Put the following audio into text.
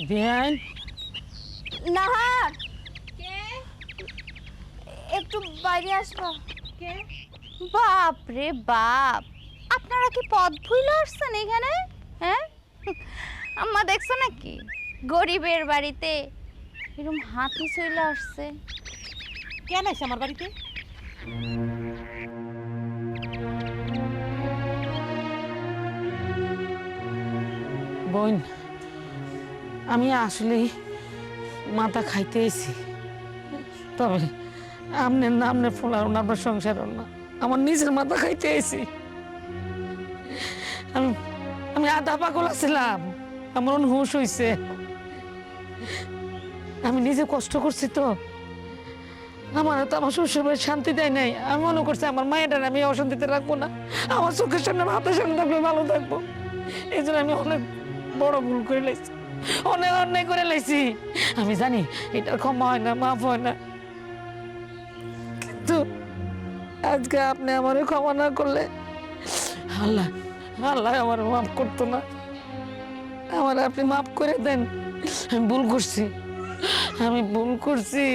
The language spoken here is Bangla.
বেআইন নাহার, কে একটু বাইরে আসবা। কে বাপ রে বাপ, আপনারা কি পথ ভুলে আসছেন এখানে? হ্যাঁ, আম্মা দেখছো নাকি গরিবের বাড়িতে এরকম হাতি চলে আসছে? কেন আছে আমার বাড়িতে? বোন, আমি আসলেই মাথা খাইতে এসি, তবে আপনার না, আপনার ফোলার না, আপনার সংসারও না, আমার নিজের মাথা খাইতে এসি। আমি আমি আধা পাগল আছিলাম, আমার হুঁশ হইছে। আমি নিজে কষ্ট করছি তো, আমার তো আমার শ্বশুরবাড়ির শান্তি দেয় নাই। আমি মনে করছি আমার মায়ের আমি অশান্তিতে রাখবো না, আমার চোখের সামনে হাতের সামনে থাকলে ভালো থাকবো। এই জন্য আমি অনেক বড় ভুল করে লাইছি, অনেক অন্যায় করে লাইছি। আমি জানি এটার ক্ষমা হয় না, মাফ হয় না, কিন্তু আজকে আপনি আমার ক্ষমা না করলে আল্লাহ আল্লাহ আমার মাফ করতো না। আমার আপনি মাফ করে দেন, আমি ভুল করছি, আমি ভুল করছি।